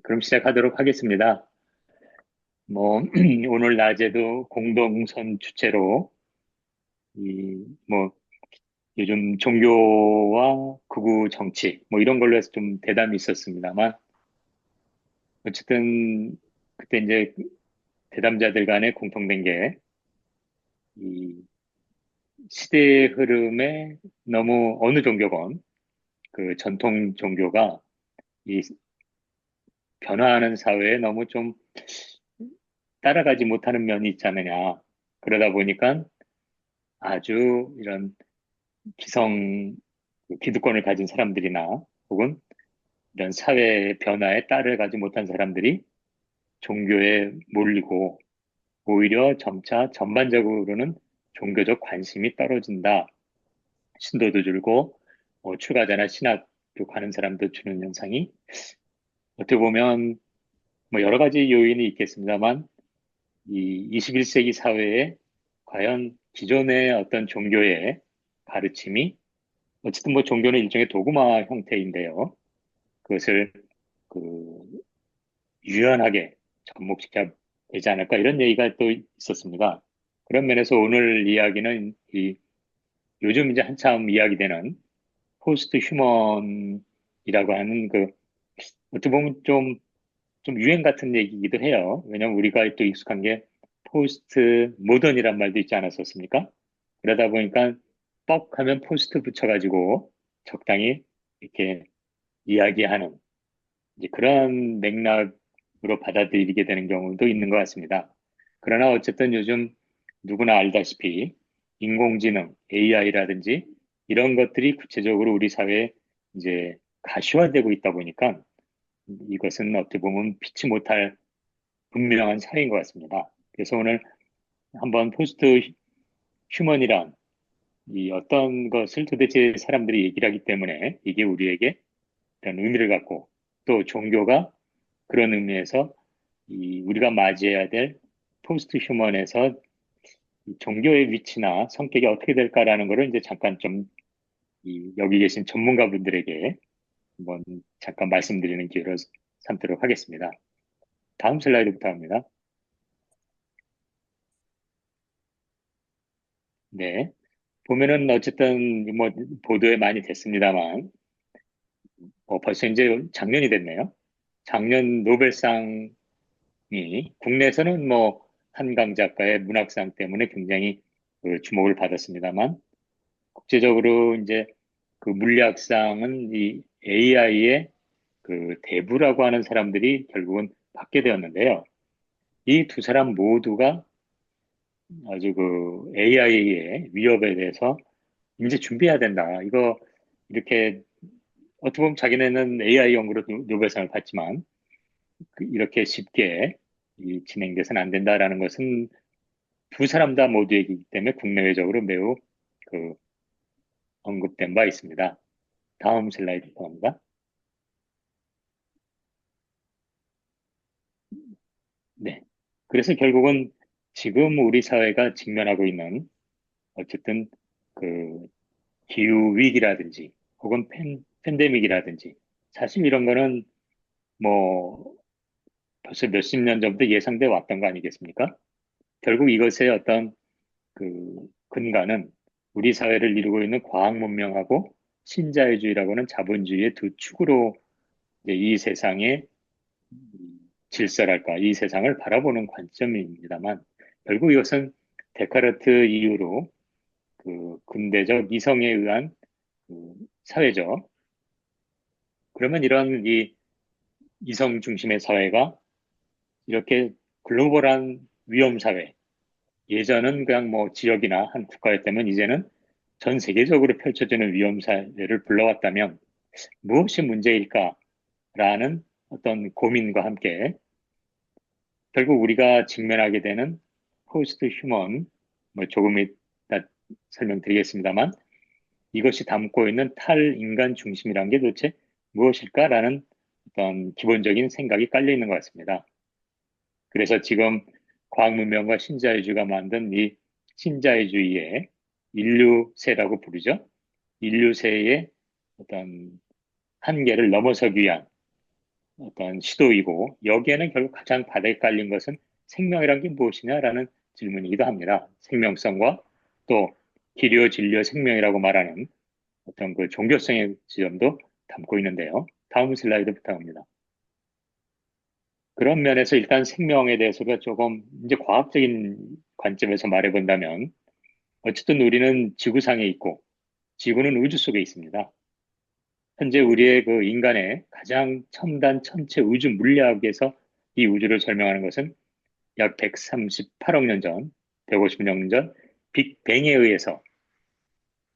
그럼 시작하도록 하겠습니다. 뭐, 오늘 낮에도 공동선 주체로, 뭐, 요즘 종교와 극우 정치, 뭐 이런 걸로 해서 좀 대담이 있었습니다만, 어쨌든, 그때 이제 대담자들 간에 공통된 게, 이 시대의 흐름에 너무 어느 종교건, 그 전통 종교가 이 변화하는 사회에 너무 좀 따라가지 못하는 면이 있지 않느냐. 그러다 보니까 아주 이런 기성, 그 기득권을 가진 사람들이나 혹은 이런 사회 변화에 따라가지 못한 사람들이 종교에 몰리고 오히려 점차 전반적으로는 종교적 관심이 떨어진다. 신도도 줄고 출가자나 신학교 가는 사람도 주는 현상이 어떻게 보면 뭐 여러 가지 요인이 있겠습니다만 이 21세기 사회에 과연 기존의 어떤 종교의 가르침이 어쨌든 뭐 종교는 일종의 도구마 형태인데요. 그것을 그 유연하게 접목시켜야 되지 않을까 이런 얘기가 또 있었습니다. 그런 면에서 오늘 이야기는 이 요즘 이제 한참 이야기되는 포스트 휴먼이라고 하는 그 어떻게 보면 좀 유행 같은 얘기이기도 해요. 왜냐하면 우리가 또 익숙한 게 포스트 모던이란 말도 있지 않았었습니까? 그러다 보니까 뻑 하면 포스트 붙여가지고 적당히 이렇게 이야기하는 이제 그런 맥락으로 받아들이게 되는 경우도 있는 것 같습니다. 그러나 어쨌든 요즘 누구나 알다시피 인공지능, AI라든지 이런 것들이 구체적으로 우리 사회에 이제 가시화되고 있다 보니까 이것은 어떻게 보면 피치 못할 분명한 사회인 것 같습니다. 그래서 오늘 한번 포스트 휴먼이란 이 어떤 것을 도대체 사람들이 얘기를 하기 때문에 이게 우리에게 어떤 의미를 갖고 또 종교가 그런 의미에서 이 우리가 맞이해야 될 포스트 휴먼에서 종교의 위치나 성격이 어떻게 될까라는 거를 이제 잠깐 좀 여기 계신 전문가분들에게 한번 잠깐 말씀드리는 기회를 삼도록 하겠습니다. 다음 슬라이드부터 합니다. 네. 보면은 어쨌든 뭐 보도에 많이 됐습니다만 벌써 이제 작년이 됐네요. 작년 노벨상이 국내에서는 뭐 한강 작가의 문학상 때문에 굉장히 그 주목을 받았습니다만 국제적으로 이제 그 물리학상은 이 AI의 그 대부라고 하는 사람들이 결국은 받게 되었는데요. 이 두 사람 모두가 아주 그 AI의 위협에 대해서 이제 준비해야 된다. 이거 이렇게 어떻게 보면 자기네는 AI 연구로 노벨상을 받지만 이렇게 쉽게 진행돼서는 안 된다라는 것은 두 사람 다 모두 얘기이기 때문에 국내외적으로 매우 그 언급된 바 있습니다. 다음 슬라이드 갑니다. 네. 그래서 결국은 지금 우리 사회가 직면하고 있는 어쨌든 그 기후 위기라든지 혹은 팬데믹이라든지 사실 이런 거는 뭐 벌써 몇십 년 전부터 예상돼 왔던 거 아니겠습니까? 결국 이것의 어떤 그 근간은 우리 사회를 이루고 있는 과학 문명하고 신자유주의라고 하는 자본주의의 두 축으로 이제 이 세상의 질서랄까, 이 세상을 바라보는 관점입니다만, 결국 이것은 데카르트 이후로 그 근대적 이성에 의한 그 사회죠. 그러면 이런 이 이성 중심의 사회가 이렇게 글로벌한 위험 사회, 예전은 그냥 뭐 지역이나 한 국가였다면 이제는 전 세계적으로 펼쳐지는 위험 사회를 불러왔다면 무엇이 문제일까라는 어떤 고민과 함께 결국 우리가 직면하게 되는 포스트 휴먼, 뭐 조금 이따 설명드리겠습니다만 이것이 담고 있는 탈인간 중심이란 게 도대체 무엇일까라는 어떤 기본적인 생각이 깔려 있는 것 같습니다. 그래서 지금 과학 문명과 신자유주의가 만든 이 신자유주의의 인류세라고 부르죠. 인류세의 어떤 한계를 넘어서기 위한 어떤 시도이고, 여기에는 결국 가장 바닥에 깔린 것은 생명이란 게 무엇이냐라는 질문이기도 합니다. 생명성과 또 기료, 진료, 생명이라고 말하는 어떤 그 종교성의 지점도 담고 있는데요. 다음 슬라이드 부탁합니다. 그런 면에서 일단 생명에 대해서가 조금 이제 과학적인 관점에서 말해본다면, 어쨌든 우리는 지구상에 있고 지구는 우주 속에 있습니다. 현재 우리의 그 인간의 가장 첨단 천체 우주 물리학에서 이 우주를 설명하는 것은 약 138억 년 전, 150억 년 전 빅뱅에 의해서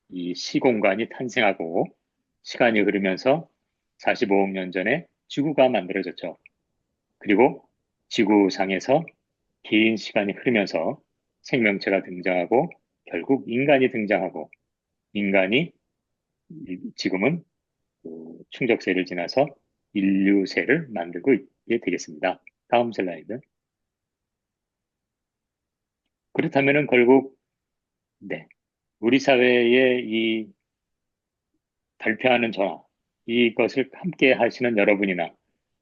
이 시공간이 탄생하고 시간이 흐르면서 45억 년 전에 지구가 만들어졌죠. 그리고 지구상에서 긴 시간이 흐르면서 생명체가 등장하고 결국 인간이 등장하고, 인간이 지금은 그 충적세를 지나서 인류세를 만들고 있게 되겠습니다. 다음 슬라이드. 그렇다면은 결국 네, 우리 사회의 이 발표하는 저와 이것을 함께 하시는 여러분이나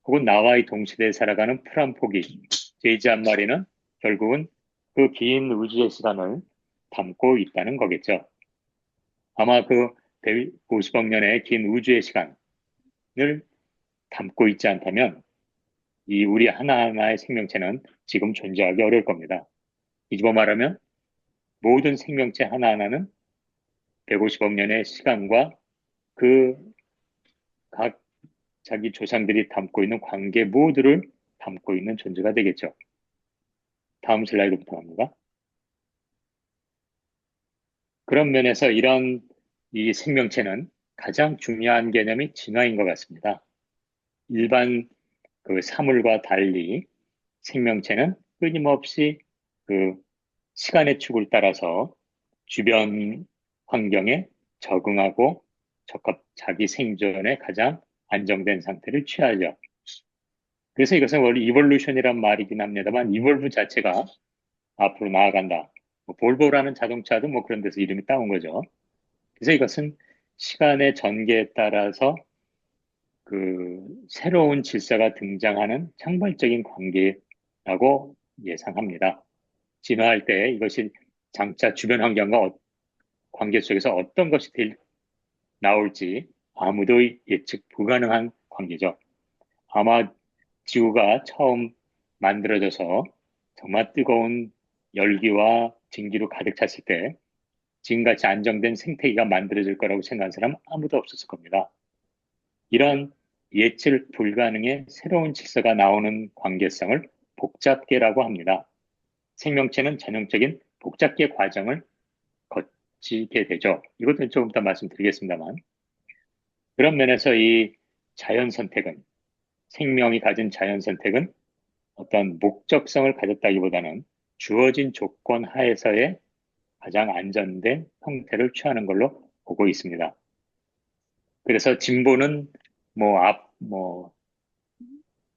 혹은 나와 이 동시대에 살아가는 프람포기 제이지 한 마리는 결국은 그 긴 우주의 시간을 담고 있다는 거겠죠. 아마 그 150억 년의 긴 우주의 시간을 담고 있지 않다면 이 우리 하나하나의 생명체는 지금 존재하기 어려울 겁니다. 뒤집어 말하면 모든 생명체 하나하나는 150억 년의 시간과 그 각 자기 조상들이 담고 있는 관계 모두를 담고 있는 존재가 되겠죠. 다음 슬라이드부터 갑니다. 그런 면에서 이런 이 생명체는 가장 중요한 개념이 진화인 것 같습니다. 일반 그 사물과 달리 생명체는 끊임없이 그 시간의 축을 따라서 주변 환경에 적응하고 자기 생존에 가장 안정된 상태를 취하죠. 그래서 이것은 원래 이볼루션이란 말이긴 합니다만, 이볼브 자체가 앞으로 나아간다. 뭐 볼보라는 자동차도 뭐 그런 데서 이름이 따온 거죠. 그래서 이것은 시간의 전개에 따라서 그 새로운 질서가 등장하는 창발적인 관계라고 예상합니다. 진화할 때 이것이 장차 주변 환경과 관계 속에서 어떤 것이 나올지 아무도 예측 불가능한 관계죠. 아마 지구가 처음 만들어져서 정말 뜨거운 열기와 증기로 가득 찼을 때 지금같이 안정된 생태계가 만들어질 거라고 생각하는 사람 아무도 없었을 겁니다. 이런 예측 불가능의 새로운 질서가 나오는 관계성을 복잡계라고 합니다. 생명체는 전형적인 복잡계 과정을 거치게 되죠. 이것도 조금 이따 말씀드리겠습니다만, 그런 면에서 이 자연 선택은, 생명이 가진 자연 선택은 어떤 목적성을 가졌다기보다는 주어진 조건 하에서의 가장 안전된 형태를 취하는 걸로 보고 있습니다. 그래서 진보는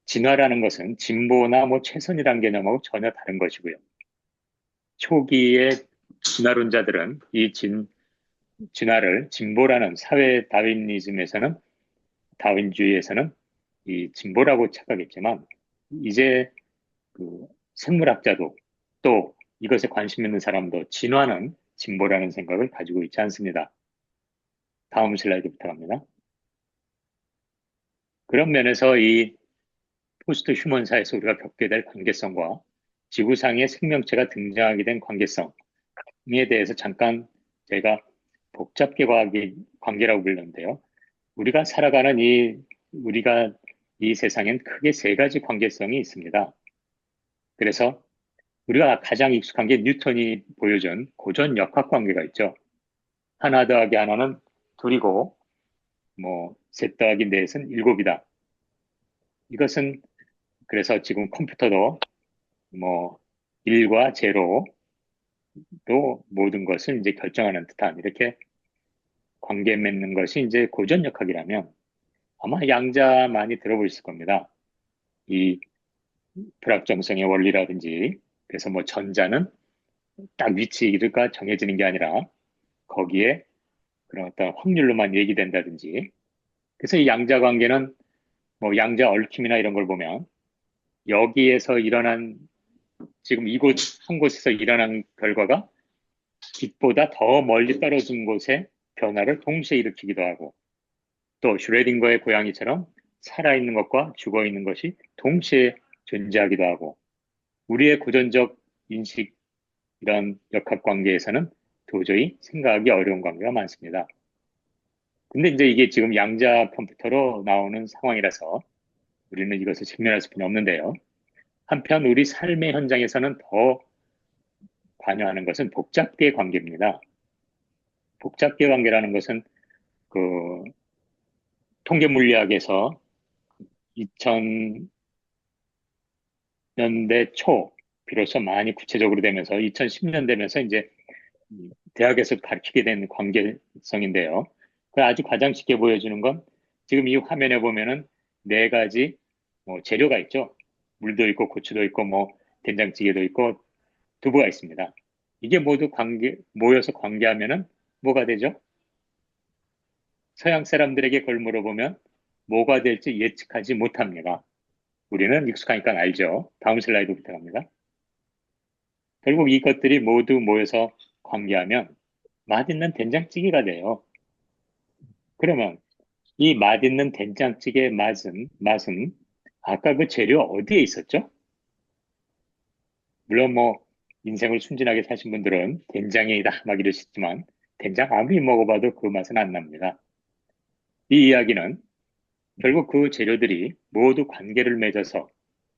진화라는 것은 진보나 최선이라는 개념하고 전혀 다른 것이고요. 초기의 진화론자들은 이 진화를 진보라는 사회 다윈주의에서는 이 진보라고 착각했지만, 이제 그 생물학자도 또 이것에 관심 있는 사람도 진화는 진보라는 생각을 가지고 있지 않습니다. 다음 슬라이드 부탁합니다. 그런 면에서 이 포스트 휴먼사에서 우리가 겪게 될 관계성과 지구상의 생명체가 등장하게 된 관계성에 대해서 잠깐 제가 복잡계 과학의 관계라고 불렀는데요. 우리가 이 세상엔 크게 세 가지 관계성이 있습니다. 그래서 우리가 가장 익숙한 게 뉴턴이 보여준 고전 역학 관계가 있죠. 하나 더하기 하나는 둘이고, 셋 더하기 넷은 일곱이다. 이것은 그래서 지금 컴퓨터도 뭐 1과 제로로 모든 것을 이제 결정하는 듯한 이렇게 관계 맺는 것이 이제 고전 역학이라면, 아마 양자 많이 들어보셨을 겁니다. 이 불확정성의 원리라든지, 그래서 전자는 딱 위치가 정해지는 게 아니라 거기에 그런 어떤 확률로만 얘기된다든지. 그래서 이 양자 관계는 뭐 양자 얽힘이나 이런 걸 보면 여기에서 일어난 지금 이곳 한 곳에서 일어난 결과가 빛보다 더 멀리 떨어진 곳에 변화를 동시에 일으키기도 하고 또 슈레딩거의 고양이처럼 살아있는 것과 죽어있는 것이 동시에 존재하기도 하고 우리의 고전적 인식 이런 역학관계에서는 도저히 생각하기 어려운 관계가 많습니다. 근데 이제 이게 지금 양자 컴퓨터로 나오는 상황이라서 우리는 이것을 직면할 수는 없는데요. 한편 우리 삶의 현장에서는 더 관여하는 것은 복잡계 관계입니다. 복잡계 관계라는 것은 그 통계 물리학에서 2000년대 초 비로소 많이 구체적으로 되면서 2010년 되면서 이제 대학에서 가르치게 된 관계성인데요. 그 아주 가장 쉽게 보여주는 건 지금 이 화면에 보면은 네 가지 뭐 재료가 있죠. 물도 있고 고추도 있고 뭐 된장찌개도 있고 두부가 있습니다. 이게 모두 모여서 관계하면은 뭐가 되죠? 서양 사람들에게 그걸 물어보면 뭐가 될지 예측하지 못합니다. 우리는 익숙하니까 알죠. 다음 슬라이드 부탁합니다. 결국 이것들이 모두 모여서 관계하면 맛있는 된장찌개가 돼요. 그러면 이 맛있는 된장찌개의 맛은 아까 그 재료 어디에 있었죠? 물론 뭐 인생을 순진하게 사신 분들은 된장이다 막 이러시지만 된장 아무리 먹어봐도 그 맛은 안 납니다. 이 이야기는 결국 그 재료들이 모두 관계를 맺어서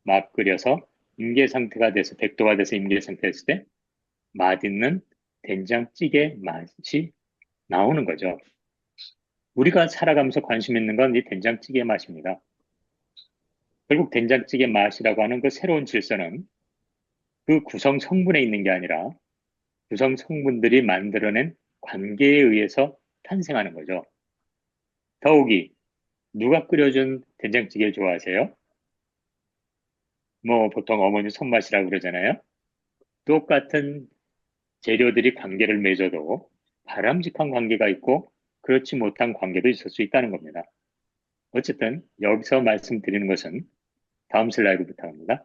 막 끓여서 임계 상태가 돼서 100도가 돼서 임계 상태가 됐을 때 맛있는 된장찌개 맛이 나오는 거죠. 우리가 살아가면서 관심 있는 건 이 된장찌개 맛입니다. 결국 된장찌개 맛이라고 하는 그 새로운 질서는 그 구성 성분에 있는 게 아니라 구성 성분들이 만들어낸 관계에 의해서 탄생하는 거죠. 더욱이 누가 끓여준 된장찌개를 좋아하세요? 뭐 보통 어머니 손맛이라고 그러잖아요. 똑같은 재료들이 관계를 맺어도 바람직한 관계가 있고 그렇지 못한 관계도 있을 수 있다는 겁니다. 어쨌든 여기서 말씀드리는 것은 다음 슬라이드 부탁합니다.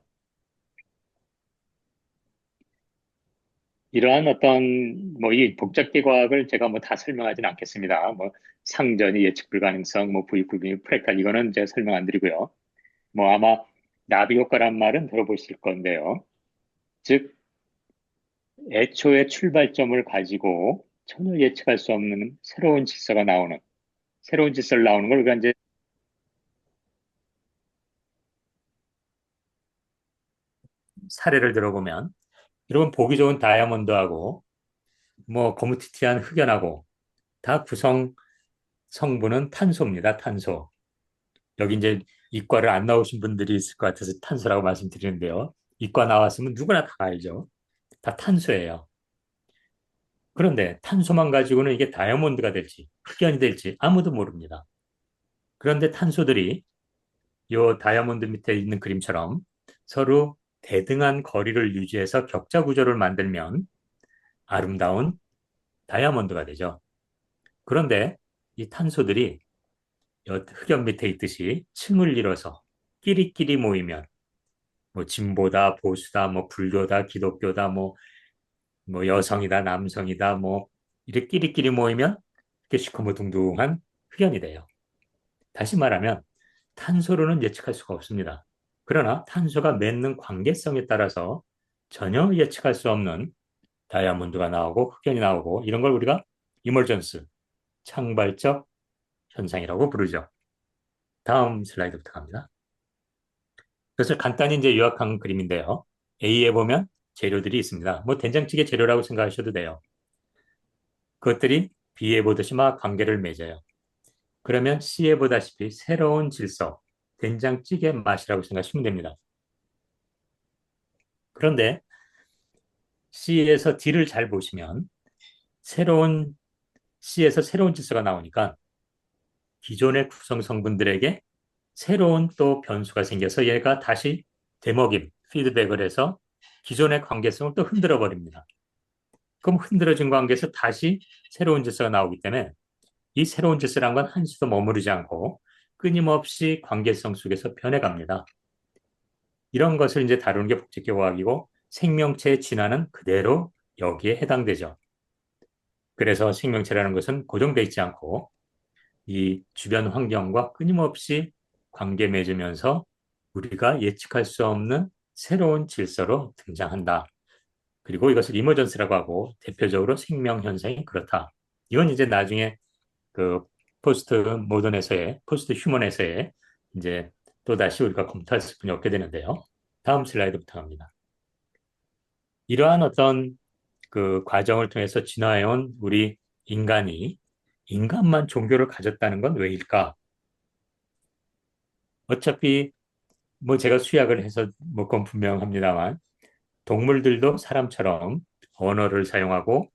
이러한 어떤 뭐 이 복잡계 과학을 제가 뭐 다 설명하지는 않겠습니다. 뭐 상전이 예측 불가능성, 뭐 부익불명, 프랙탈 이거는 제가 설명 안 드리고요. 뭐 아마 나비 효과란 말은 들어보실 건데요. 즉 애초에 출발점을 가지고 전혀 예측할 수 없는 새로운 질서를 나오는 걸 우리가 이제 사례를 들어보면 여러분 보기 좋은 다이아몬드하고 뭐 거무튀튀한 흑연하고 다 구성 성분은 탄소입니다. 탄소. 여기 이제 이과를 안 나오신 분들이 있을 것 같아서 탄소라고 말씀드리는데요. 이과 나왔으면 누구나 다 알죠. 다 탄소예요. 그런데 탄소만 가지고는 이게 다이아몬드가 될지 흑연이 될지 아무도 모릅니다. 그런데 탄소들이 이 다이아몬드 밑에 있는 그림처럼 서로 대등한 거리를 유지해서 격자 구조를 만들면 아름다운 다이아몬드가 되죠. 그런데 이 탄소들이 흑연 밑에 있듯이 층을 이뤄서 끼리끼리 모이면 뭐 진보다 보수다 뭐 불교다 기독교다 뭐 여성이다 남성이다 뭐 이렇게 끼리끼리 모이면 이렇게 시커머둥둥한 흑연이 돼요. 다시 말하면 탄소로는 예측할 수가 없습니다. 그러나 탄소가 맺는 관계성에 따라서 전혀 예측할 수 없는 다이아몬드가 나오고 흑연이 나오고 이런 걸 우리가 이멀전스, 창발적 현상이라고 부르죠. 다음 슬라이드 부탁합니다. 그것을 간단히 이제 요약한 그림인데요. A에 보면 재료들이 있습니다. 뭐 된장찌개 재료라고 생각하셔도 돼요. 그것들이 B에 보듯이 막 관계를 맺어요. 그러면 C에 보다시피 새로운 질서, 된장찌개 맛이라고 생각하시면 됩니다. 그런데 C에서 D를 잘 보시면 새로운 C에서 새로운 질서가 나오니까 기존의 구성 성분들에게 새로운 또 변수가 생겨서 얘가 다시 되먹임, 피드백을 해서 기존의 관계성을 또 흔들어 버립니다. 그럼 흔들어진 관계에서 다시 새로운 질서가 나오기 때문에 이 새로운 질서란 건 한시도 머무르지 않고 끊임없이 관계성 속에서 변해갑니다. 이런 것을 이제 다루는 게 복제교과학이고 생명체의 진화는 그대로 여기에 해당되죠. 그래서 생명체라는 것은 고정되어 있지 않고 이 주변 환경과 끊임없이 관계 맺으면서 우리가 예측할 수 없는 새로운 질서로 등장한다. 그리고 이것을 이머전스라고 하고 대표적으로 생명 현상이 그렇다. 이건 이제 나중에 그 포스트 모던에서의 포스트 휴먼에서의 이제 또 다시 우리가 검토할 수뿐이 없게 되는데요. 다음 슬라이드부터 합니다. 이러한 어떤 그 과정을 통해서 진화해온 우리 인간이 인간만 종교를 가졌다는 건 왜일까? 어차피 뭐 제가 수약을 해서 뭐 그건 분명합니다만 동물들도 사람처럼 언어를 사용하고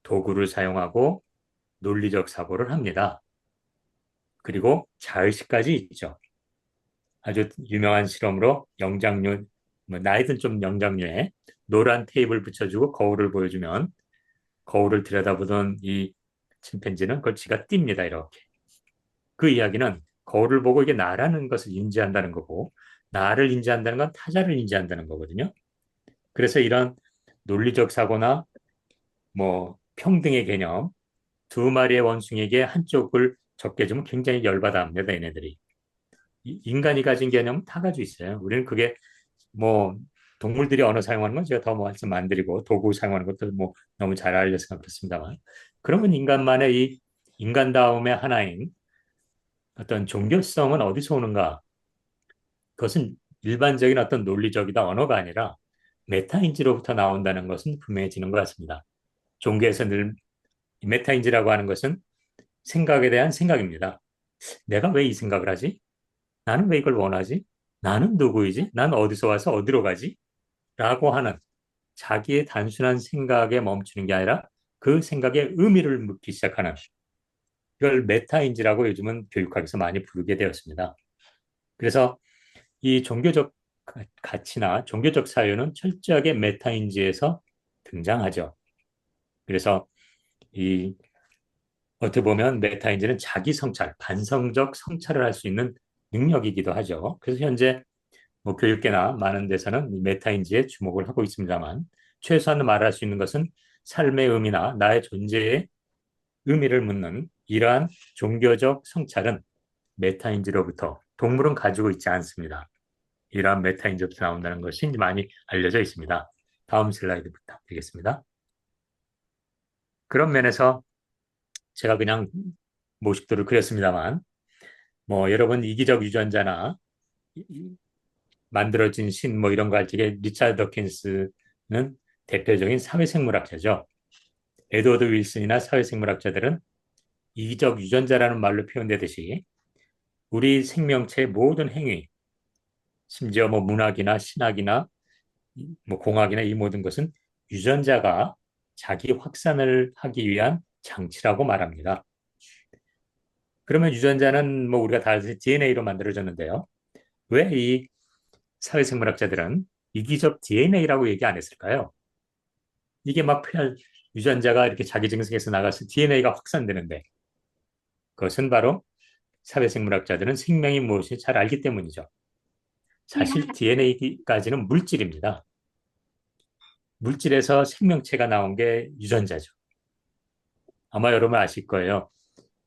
도구를 사용하고 논리적 사고를 합니다. 그리고 자의식까지 있죠. 아주 유명한 실험으로 영장류, 뭐 나이든 좀 영장류에 노란 테이블 붙여주고 거울을 보여주면 거울을 들여다보던 이 침팬지는 그걸 지가 띱니다. 이렇게. 그 이야기는 거울을 보고 이게 나라는 것을 인지한다는 거고 나를 인지한다는 건 타자를 인지한다는 거거든요. 그래서 이런 논리적 사고나 뭐 평등의 개념 두 마리의 원숭이에게 한쪽을 적게 주면 굉장히 열받아 합니다. 얘네들이. 인간이 가진 개념은 다 가지고 있어요. 우리는 그게 뭐 동물들이 언어 사용하는 건 제가 더 말씀 안 드리고 도구 사용하는 것도 뭐 너무 잘 알려서 그렇습니다만 그러면 인간만의 이 인간다움의 하나인 어떤 종교성은 어디서 오는가? 그것은 일반적인 어떤 논리적이다 언어가 아니라 메타인지로부터 나온다는 것은 분명해지는 것 같습니다. 종교에서 늘 메타인지라고 하는 것은 생각에 대한 생각입니다. 내가 왜 이 생각을 하지? 나는 왜 이걸 원하지? 나는 누구이지? 난 어디서 와서 어디로 가지? 라고 하는 자기의 단순한 생각에 멈추는 게 아니라 그 생각에 의미를 묻기 시작하는 이걸 메타인지라고 요즘은 교육학에서 많이 부르게 되었습니다. 그래서 이 종교적 가치나 종교적 사유는 철저하게 메타인지에서 등장하죠. 그래서 이 어떻게 보면 메타인지는 자기 성찰, 반성적 성찰을 할 수 있는 능력이기도 하죠. 그래서 현재 뭐 교육계나 많은 데서는 메타인지에 주목을 하고 있습니다만 최소한 말할 수 있는 것은 삶의 의미나 나의 존재의 의미를 묻는 이러한 종교적 성찰은 메타인지로부터 동물은 가지고 있지 않습니다. 이러한 메타인지부터 나온다는 것이 많이 알려져 있습니다. 다음 슬라이드 부탁드리겠습니다. 그런 면에서 제가 그냥 모식도를 그렸습니다만 뭐 여러분 이기적 유전자나 만들어진 신 뭐 이런 거 할 적에 리차드 더킨스는 대표적인 사회생물학자죠. 에드워드 윌슨이나 사회생물학자들은 이기적 유전자라는 말로 표현되듯이 우리 생명체의 모든 행위, 심지어 뭐 문학이나 신학이나 뭐 공학이나 이 모든 것은 유전자가 자기 확산을 하기 위한 장치라고 말합니다. 그러면 유전자는 뭐 우리가 다 DNA로 만들어졌는데요. 왜 이 사회생물학자들은 이기적 DNA라고 얘기 안 했을까요? 이게 막 유전자가 이렇게 자기 증식해서 나가서 DNA가 확산되는데 그것은 바로 사회생물학자들은 생명이 무엇인지 잘 알기 때문이죠. 사실 DNA까지는 물질입니다. 물질에서 생명체가 나온 게 유전자죠. 아마 여러분 아실 거예요.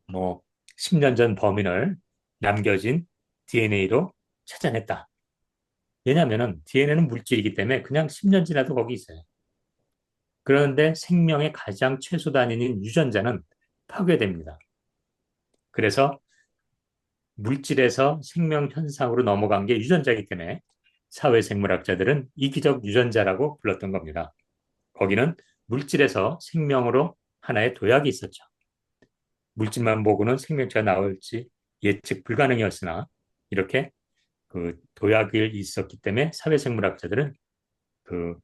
뭐 10년 전 범인을 남겨진 DNA로 찾아냈다. 왜냐하면 DNA는 물질이기 때문에 그냥 10년 지나도 거기 있어요. 그런데 생명의 가장 최소 단위인 유전자는 파괴됩니다. 그래서 물질에서 생명 현상으로 넘어간 게 유전자이기 때문에 사회생물학자들은 이기적 유전자라고 불렀던 겁니다. 거기는 물질에서 생명으로 하나의 도약이 있었죠. 물질만 보고는 생명체가 나올지 예측 불가능이었으나 이렇게 그 도약이 있었기 때문에 사회생물학자들은 그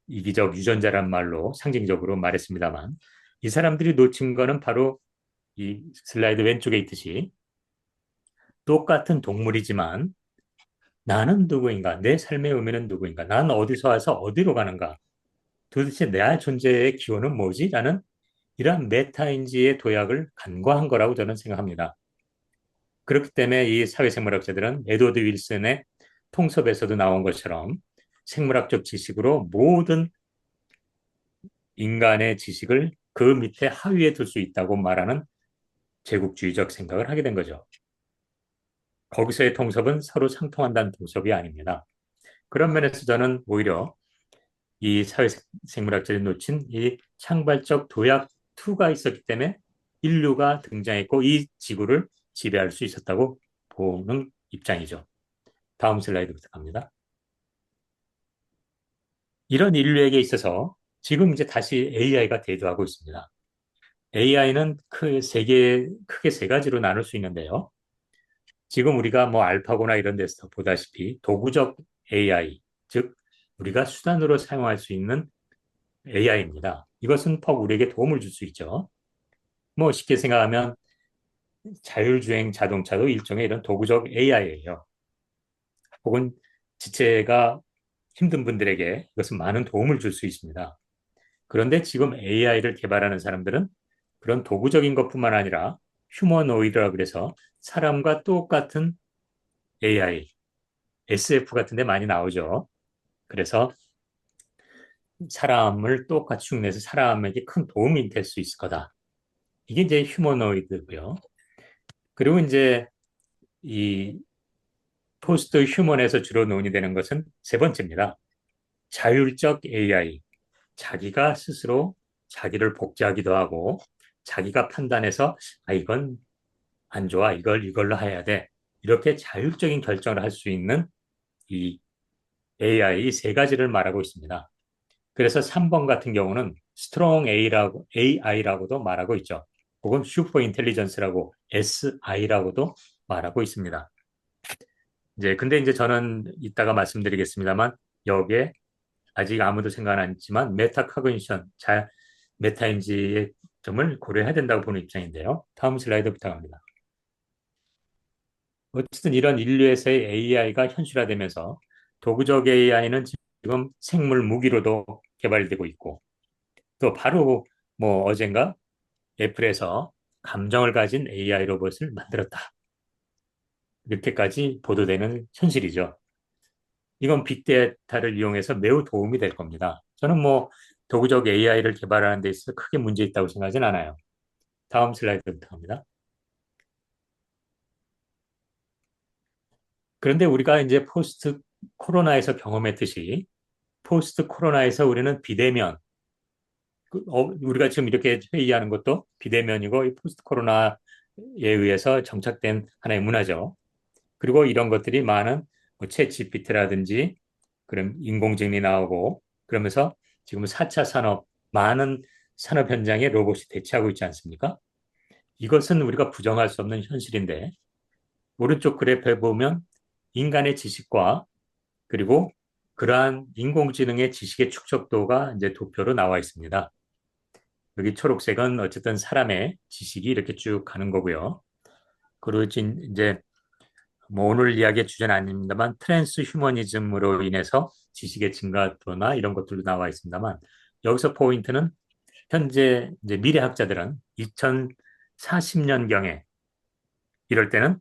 이기적 유전자란 말로 상징적으로 말했습니다만 이 사람들이 놓친 거는 바로 이 슬라이드 왼쪽에 있듯이 똑같은 동물이지만 나는 누구인가? 내 삶의 의미는 누구인가? 나는 어디서 와서 어디로 가는가? 도대체 내 존재의 기원은 뭐지? 라는 이러한 메타인지의 도약을 간과한 거라고 저는 생각합니다. 그렇기 때문에 이 사회생물학자들은 에드워드 윌슨의 통섭에서도 나온 것처럼 생물학적 지식으로 모든 인간의 지식을 그 밑에 하위에 둘 수 있다고 말하는 제국주의적 생각을 하게 된 거죠. 거기서의 통섭은 서로 상통한다는 통섭이 아닙니다. 그런 면에서 저는 오히려 이 사회생물학자들이 놓친 이 창발적 도약 2가 있었기 때문에 인류가 등장했고 이 지구를 지배할 수 있었다고 보는 입장이죠. 다음 슬라이드 부탁합니다. 이런 인류에게 있어서 지금 이제 다시 AI가 대두하고 있습니다. AI는 크게 세 가지로 나눌 수 있는데요. 지금 우리가 뭐 알파고나 이런 데서 보다시피 도구적 AI, 즉 우리가 수단으로 사용할 수 있는 AI입니다. 이것은 퍽 우리에게 도움을 줄 수 있죠. 뭐 쉽게 생각하면 자율주행 자동차도 일종의 이런 도구적 AI예요. 혹은 지체가 힘든 분들에게 이것은 많은 도움을 줄 수 있습니다. 그런데 지금 AI를 개발하는 사람들은 그런 도구적인 것뿐만 아니라 휴머노이드라 그래서 사람과 똑같은 AI, SF 같은 데 많이 나오죠. 그래서 사람을 똑같이 흉내서 사람에게 큰 도움이 될 수 있을 거다. 이게 이제 휴머노이드고요. 그리고 이제 이 포스트 휴먼에서 주로 논의되는 것은 세 번째입니다. 자율적 AI. 자기가 스스로 자기를 복제하기도 하고 자기가 판단해서 이건 안 좋아. 이걸로 해야 돼. 이렇게 자율적인 결정을 할 수 있는 이 AI 세 가지를 말하고 있습니다. 그래서 3번 같은 경우는 스트롱 AI라고도 말하고 있죠. 혹은 슈퍼 인텔리전스라고 SI라고도 말하고 있습니다. 근데 이제 저는 이따가 말씀드리겠습니다만 여기에 아직 아무도 생각 안 했지만 메타카그니션, 메타인지의 점을 고려해야 된다고 보는 입장인데요. 다음 슬라이드 부탁합니다. 어쨌든 이런 인류에서의 AI가 현실화되면서 도구적 AI는 지금 생물 무기로도 개발되고 있고 또 바로 뭐 어젠가 애플에서 감정을 가진 AI 로봇을 만들었다. 이렇게까지 보도되는 현실이죠. 이건 빅데이터를 이용해서 매우 도움이 될 겁니다. 저는 뭐 도구적 AI를 개발하는 데 있어서 크게 문제 있다고 생각하진 않아요. 다음 슬라이드부터 합니다. 그런데 우리가 이제 포스트 코로나에서 경험했듯이 포스트 코로나에서 우리는 비대면, 우리가 지금 이렇게 회의하는 것도 비대면이고 이 포스트 코로나에 의해서 정착된 하나의 문화죠. 그리고 이런 것들이 많은 뭐챗 GPT라든지 그런 인공지능이 나오고 그러면서 지금 4차 산업, 많은 산업 현장에 로봇이 대체하고 있지 않습니까? 이것은 우리가 부정할 수 없는 현실인데 오른쪽 그래프에 보면 인간의 지식과 그리고 그러한 인공지능의 지식의 축적도가 이제 도표로 나와 있습니다. 여기 초록색은 어쨌든 사람의 지식이 이렇게 쭉 가는 거고요. 그리고 이제 뭐 오늘 이야기의 주제는 아닙니다만 트랜스 휴머니즘으로 인해서 지식의 증가도나 이런 것들도 나와 있습니다만 여기서 포인트는 현재 이제 미래학자들은 2040년경에 이럴 때는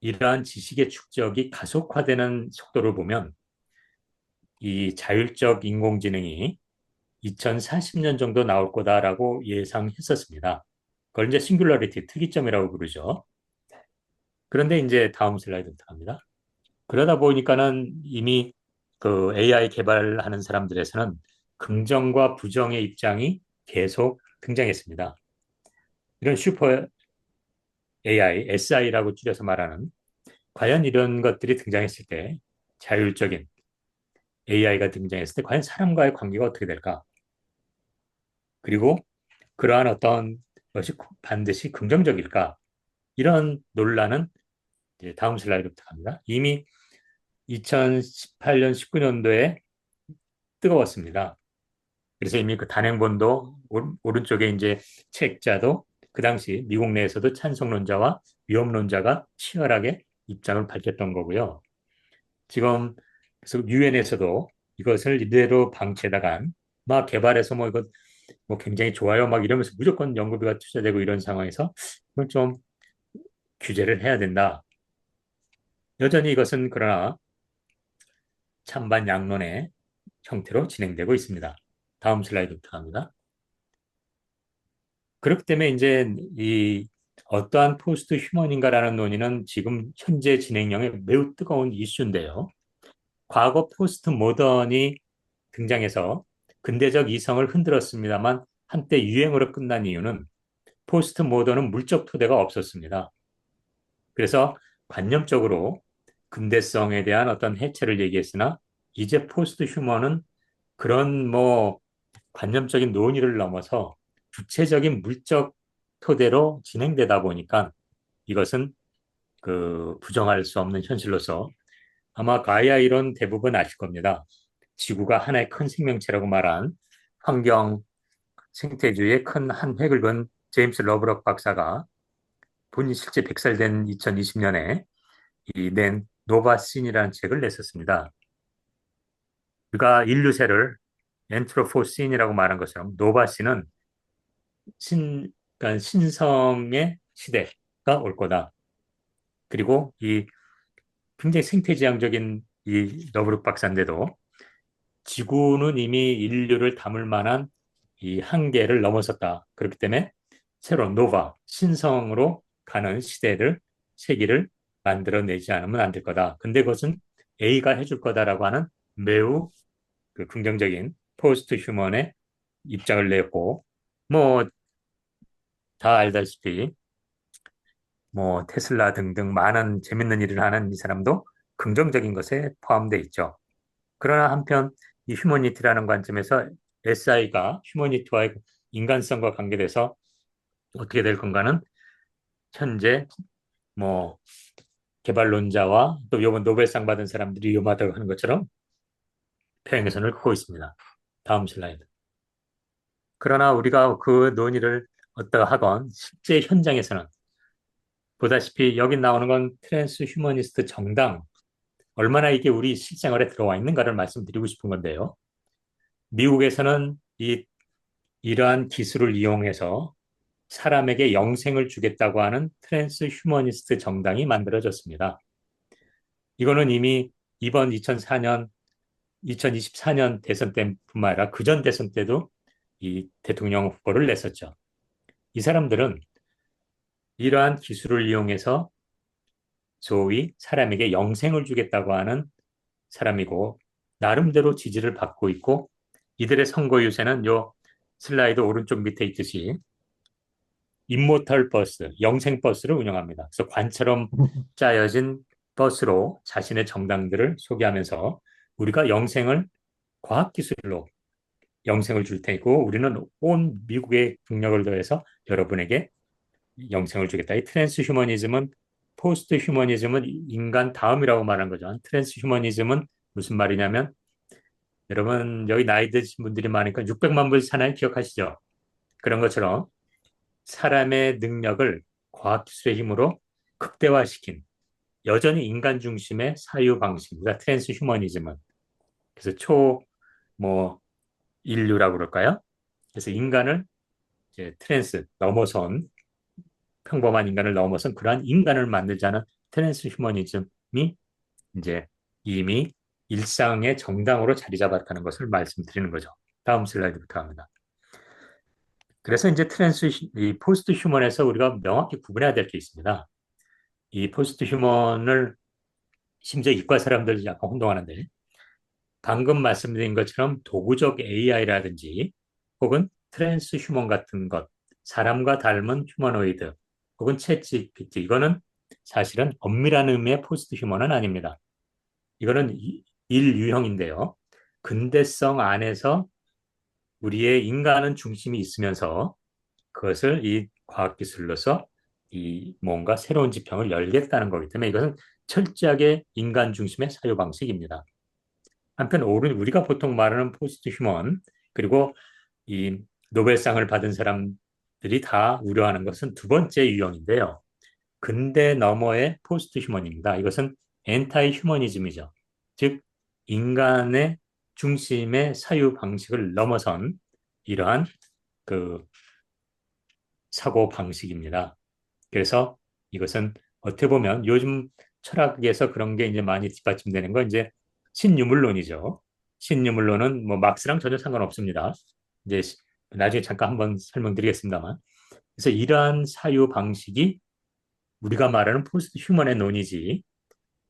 이러한 지식의 축적이 가속화되는 속도를 보면 이 자율적 인공지능이 2040년 정도 나올 거다라고 예상했었습니다. 그걸 이제 싱귤러리티 특이점이라고 부르죠. 그런데 이제 다음 슬라이드 부탁합니다. 그러다 보니까는 이미 그 AI 개발하는 사람들에서는 긍정과 부정의 입장이 계속 등장했습니다. 이런 슈퍼 AI, SI라고 줄여서 말하는 과연 이런 것들이 등장했을 때 자율적인 AI가 등장했을 때 과연 사람과의 관계가 어떻게 될까? 그리고 그러한 어떤 것이 반드시 긍정적일까? 이런 논란은 이제 다음 슬라이드부터 갑니다. 이미 2018년, 19년도에 뜨거웠습니다. 그래서 이미 그 단행본도 오른쪽에 이제 책자도 그 당시 미국 내에서도 찬성론자와 위험론자가 치열하게 입장을 밝혔던 거고요. 지금 그래서 유엔에서도 이것을 이대로 방치해다간 막 개발해서 뭐 이거 뭐 굉장히 좋아요 막 이러면서 무조건 연구비가 투자되고 이런 상황에서 이건 좀 규제를 해야 된다. 여전히 이것은 그러나 찬반 양론의 형태로 진행되고 있습니다. 다음 슬라이드부터 갑니다. 그렇기 때문에 이제 이 어떠한 포스트 휴먼인가라는 논의는 지금 현재 진행형의 매우 뜨거운 이슈인데요. 과거 포스트 모던이 등장해서 근대적 이성을 흔들었습니다만 한때 유행으로 끝난 이유는 포스트 모던은 물적 토대가 없었습니다. 그래서 관념적으로 근대성에 대한 어떤 해체를 얘기했으나 이제 포스트 휴먼은 그런 뭐 관념적인 논의를 넘어서 구체적인 물적 토대로 진행되다 보니까 이것은 그 부정할 수 없는 현실로서 아마 가이아 이론 대부분 아실 겁니다. 지구가 하나의 큰 생명체라고 말한 환경 생태주의의 큰 한 획을 그은 제임스 러브럭 박사가 본인 실제 100살 된 2020년에 이낸 노바신이라는 책을 냈었습니다. 그가 인류세를 엔트로포신이라고 말한 것처럼 노바신은 그러니까 신성의 시대가 올 거다. 그리고 이 굉장히 생태지향적인 이 러브룩 박사인데도 지구는 이미 인류를 담을 만한 이 한계를 넘어섰다. 그렇기 때문에 새로운 노바, 신성으로 가는 시대를, 세기를 만들어내지 않으면 안 될 거다. 근데 그것은 A가 해줄 거다라고 하는 매우 그 긍정적인 포스트 휴먼의 입장을 내고, 뭐, 다 알다시피, 뭐, 테슬라 등등 많은 재밌는 일을 하는 이 사람도 긍정적인 것에 포함되어 있죠. 그러나 한편 이 휴머니티라는 관점에서 SI가 휴머니티와의 인간성과 관계돼서 어떻게 될 건가는 현재 뭐 개발론자와 또 이번 노벨상 받은 사람들이 위험하다고 하는 것처럼 평행선을 긋고 있습니다. 다음 슬라이드. 그러나 우리가 그 논의를 어떠 하건 실제 현장에서는 보다시피 여기 나오는 건 트랜스 휴머니스트 정당 얼마나 이게 우리 실생활에 들어와 있는가를 말씀드리고 싶은 건데요. 미국에서는 이러한 기술을 이용해서 사람에게 영생을 주겠다고 하는 트랜스 휴머니스트 정당이 만들어졌습니다. 이거는 이미 이번 2004년, 2024년 대선 때뿐만 아니라 그전 대선 때도 이 대통령 후보를 냈었죠. 이 사람들은 이러한 기술을 이용해서 소위 사람에게 영생을 주겠다고 하는 사람이고 나름대로 지지를 받고 있고 이들의 선거 유세는 요 슬라이드 오른쪽 밑에 있듯이 임모탈 버스, 영생 버스를 운영합니다. 그래서 관처럼 짜여진 버스로 자신의 정당들을 소개하면서 우리가 영생을 과학기술로 영생을 줄 테고 우리는 온 미국의 국력을 더해서 여러분에게 영생을 주겠다. 이 트랜스 휴머니즘은 포스트 휴머니즘은 인간 다음이라고 말한 거죠. 트랜스 휴머니즘은 무슨 말이냐면 여러분 여기 나이 드신 분들이 많으니까 600만 불 사나이 기억하시죠? 그런 것처럼 사람의 능력을 과학기술의 힘으로 극대화시킨 여전히 인간 중심의 사유 방식입니다. 트랜스 휴머니즘은. 그래서 뭐, 인류라고 그럴까요? 그래서 인간을 이제 트랜스, 넘어선, 평범한 인간을 넘어선 그러한 인간을 만들자는 트랜스 휴머니즘이 이제 이미 일상의 정당으로 자리 잡았다는 것을 말씀드리는 거죠. 다음 슬라이드부터 합니다. 그래서 이제 이 포스트 휴먼에서 우리가 명확히 구분해야 될 게 있습니다. 이 포스트 휴먼을 심지어 이과 사람들도 약간 혼동하는데 방금 말씀드린 것처럼 도구적 AI라든지 혹은 트랜스 휴먼 같은 것, 사람과 닮은 휴머노이드 혹은 챗 GPT 이거는 사실은 엄밀한 의미의 포스트 휴먼은 아닙니다. 이거는 일유형인데요. 근대성 안에서 우리의 인간은 중심이 있으면서 그것을 이 과학기술로서 이 뭔가 새로운 지평을 열겠다는 거기 때문에 이것은 철저하게 인간 중심의 사유 방식입니다. 한편 우리가 보통 말하는 포스트 휴먼 그리고 이 노벨상을 받은 사람들이 다 우려하는 것은 두 번째 유형인데요. 근대 너머의 포스트 휴먼입니다. 이것은 엔타이 휴머니즘이죠. 즉 인간의 중심의 사유 방식을 넘어선 이러한 그 사고 방식입니다. 그래서 이것은 어떻게 보면 요즘 철학에서 그런 게 이제 많이 뒷받침되는 건 이제 신유물론이죠. 신유물론은 뭐 막스랑 전혀 상관없습니다. 이제 나중에 잠깐 한번 설명드리겠습니다만. 그래서 이러한 사유 방식이 우리가 말하는 포스트 휴먼의 논이지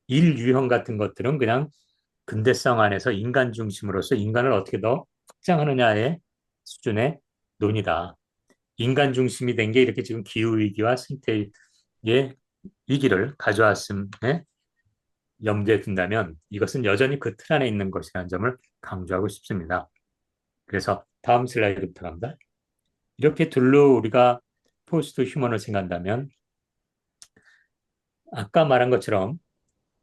인류형 같은 것들은 그냥 근대성 안에서 인간 중심으로서 인간을 어떻게 더 확장하느냐의 수준의 논이다. 인간 중심이 된 게 이렇게 지금 기후위기와 생태의 위기를 가져왔음에 염두에 둔다면 이것은 여전히 그 틀 안에 있는 것이라는 점을 강조하고 싶습니다. 그래서 다음 슬라이드부터 갑니다. 이렇게 둘로 우리가 포스트 휴먼을 생각한다면 아까 말한 것처럼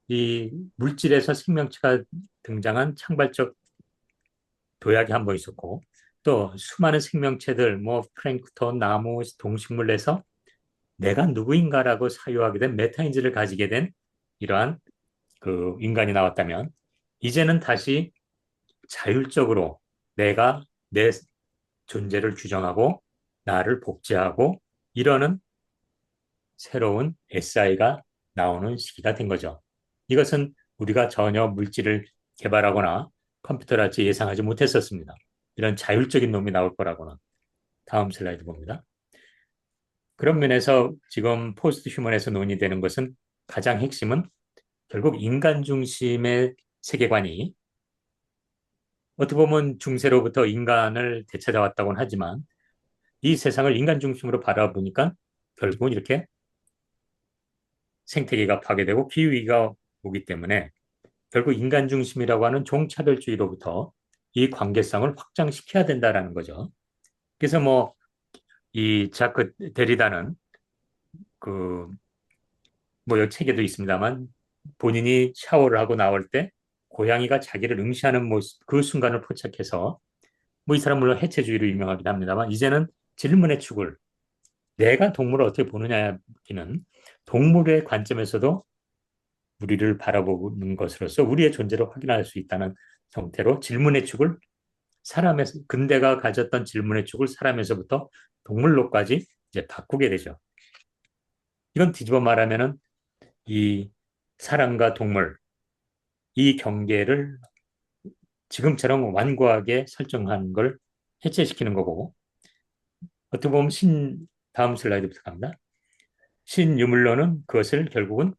이 물질에서 생명체가 등장한 창발적 도약이 한 번 있었고 또 수많은 생명체들 뭐 플랭크톤, 나무, 동식물에서 내가 누구인가라고 사유하게 된 메타인지를 가지게 된 이러한 그 인간이 나왔다면 이제는 다시 자율적으로 내가 내 존재를 규정하고 나를 복제하고 이러는 새로운 SI가 나오는 시기가 된 거죠. 이것은 우리가 전혀 물질을 개발하거나 컴퓨터랄지 예상하지 못했었습니다. 이런 자율적인 놈이 나올 거라고는. 다음 슬라이드 봅니다. 그런 면에서 지금 포스트 휴먼에서 논의되는 것은 가장 핵심은 결국 인간 중심의 세계관이 어떻게 보면 중세로부터 인간을 되찾아왔다고는 하지만 이 세상을 인간 중심으로 바라보니까 결국은 이렇게 생태계가 파괴되고 기후위기가 오기 때문에 결국 인간 중심이라고 하는 종차별주의로부터 이 관계성을 확장시켜야 된다라는 거죠. 그래서 뭐 이 자크 데리다는 그 뭐 이 책에도 있습니다만 본인이 샤워를 하고 나올 때 고양이가 자기를 응시하는 모습 그 순간을 포착해서 뭐 이 사람 물론 해체주의로 유명하긴 합니다만 이제는 질문의 축을 내가 동물을 어떻게 보느냐는 동물의 관점에서도 우리를 바라보는 것으로서 우리의 존재를 확인할 수 있다는 형태로 질문의 축을 사람에서 근대가 가졌던 질문의 축을 사람에서부터 동물로까지 이제 바꾸게 되죠. 이건 뒤집어 말하면은 이 사람과 동물 이 경계를 지금처럼 완고하게 설정한 걸 해체시키는 거고 어떻게 보면 다음 슬라이드부터 갑니다. 신유물론은 그것을 결국은